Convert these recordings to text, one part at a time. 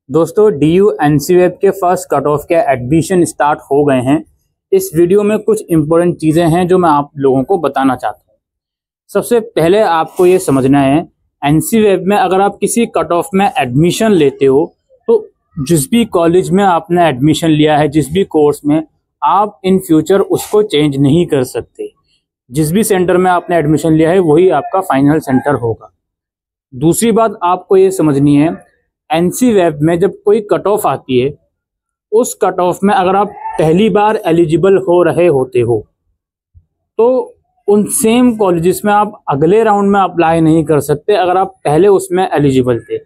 दोस्तों DU NCVEB के first cut off के एडमिशन स्टार्ट हो गए हैं। इस वीडियो में कुछ इंपॉर्टेंट चीज़ें हैं जो मैं आप लोगों को बताना चाहता हूँ। सबसे पहले आपको ये समझना है, NCVEB में अगर आप किसी कट ऑफ में एडमिशन लेते हो तो जिस भी कॉलेज में आपने एडमिशन लिया है, जिस भी कोर्स में, आप इन फ्यूचर उसको चेंज नहीं कर सकते। जिस भी सेंटर में आपने एडमिशन लिया है वही आपका फाइनल सेंटर होगा। दूसरी बात आपको ये समझनी है, NCVEB में जब कोई कट ऑफ आती है, उस कट ऑफ में अगर आप पहली बार एलिजिबल हो रहे होते हो तो उन सेम कॉलेजेस में आप अगले राउंड में अप्लाई नहीं कर सकते अगर आप पहले उसमें एलिजिबल थे।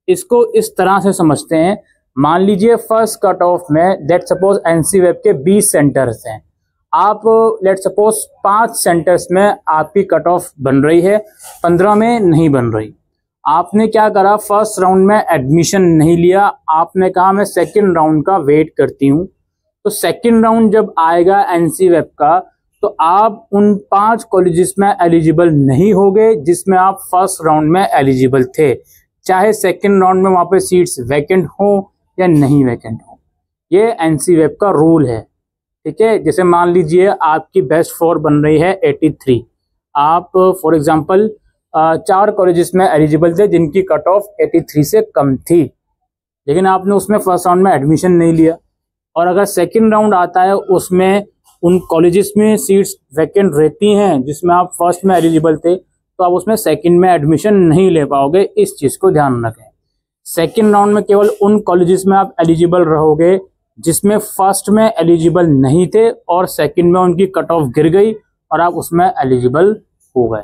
इसको इस तरह से समझते हैं, मान लीजिए फर्स्ट कट ऑफ में लेट सपोज NCVEB के 20 सेंटर्स हैं, आप लेट सपोज 5 सेंटर्स में आपकी कट ऑफ बन रही है, 15 में नहीं बन रही। आपने क्या करा, फर्स्ट राउंड में एडमिशन नहीं लिया, आपने कहा मैं सेकंड राउंड का वेट करती हूँ। तो सेकंड राउंड जब आएगा NCVEB का तो आप उन 5 कॉलेजेस में एलिजिबल नहीं होगे जिसमें आप फर्स्ट राउंड में एलिजिबल थे, चाहे सेकंड राउंड में वहाँ पे सीट्स वैकेंट हो या नहीं वैकेंट हो। ये NCVEB का रूल है, ठीक है। जैसे मान लीजिए आपकी बेस्ट 4 बन रही है 83, आप फॉर एग्जांपल 4 कॉलेजेस में एलिजिबल थे जिनकी कट ऑफ 83 से कम थी, लेकिन आपने उसमें फर्स्ट राउंड में एडमिशन नहीं लिया। और अगर सेकंड राउंड आता है उसमें उन कॉलेजेस में सीट्स वैकेंट रहती हैं जिसमें आप फर्स्ट में एलिजिबल थे, तो आप उसमें सेकंड में एडमिशन नहीं ले पाओगे। इस चीज़ को ध्यान रखें। सेकंड राउंड में केवल उन कॉलेजेस में आप एलिजिबल रहोगे जिसमें फर्स्ट में एलिजिबल नहीं थे और सेकंड में उनकी कट ऑफ गिर गई और आप उसमें एलिजिबल हो गए।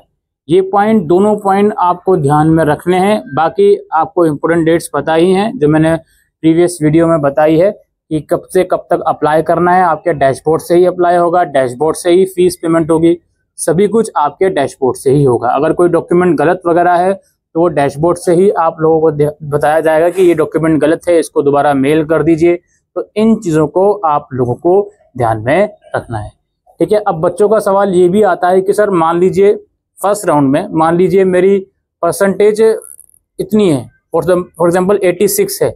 ये पॉइंट, दोनों पॉइंट आपको ध्यान में रखने हैं। बाकी आपको इम्पोर्टेंट डेट्स पता ही हैं जो मैंने प्रीवियस वीडियो में बताई है कि कब से कब तक अप्लाई करना है। आपके डैशबोर्ड से ही अप्लाई होगा, डैशबोर्ड से ही फीस पेमेंट होगी, सभी कुछ आपके डैशबोर्ड से ही होगा। अगर कोई डॉक्यूमेंट गलत वगैरह है तो वो डैशबोर्ड से ही आप लोगों को बताया जाएगा कि ये डॉक्यूमेंट गलत है, इसको दोबारा मेल कर दीजिए। तो इन चीज़ों को आप लोगों को ध्यान में रखना है, ठीक है। अब बच्चों का सवाल ये भी आता है कि सर मान लीजिए फर्स्ट राउंड में मान लीजिए मेरी परसेंटेज इतनी है, फॉर एग्जांपल 86 है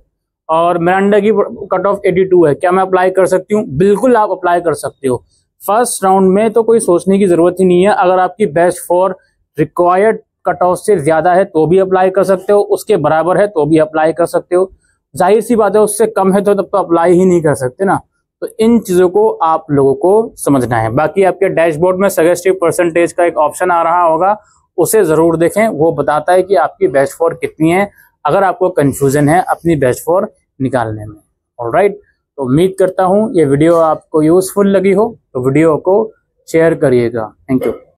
और मिरांडा की कट ऑफ 82 है, क्या मैं अप्लाई कर सकती हूँ? बिल्कुल आप अप्लाई कर सकते हो। फर्स्ट राउंड में तो कोई सोचने की जरूरत ही नहीं है। अगर आपकी बेस्ट 4 रिक्वायर्ड कट ऑफ से ज्यादा है तो भी अप्लाई कर सकते हो, उसके बराबर है तो भी अप्लाई कर सकते हो। जाहिर सी बात है उससे कम है तो तब तो अप्लाई ही नहीं कर सकते ना। तो इन चीज़ों को आप लोगों को समझना है। बाकी आपके डैशबोर्ड में सजेस्टिव परसेंटेज का एक ऑप्शन आ रहा होगा, उसे ज़रूर देखें, वो बताता है कि आपकी बेस्ट 4 कितनी है अगर आपको कंफ्यूजन है अपनी बेस्ट 4 निकालने में। ऑलराइट, तो उम्मीद करता हूँ ये वीडियो आपको यूज़फुल लगी हो, तो वीडियो को शेयर करिएगा। Thank you.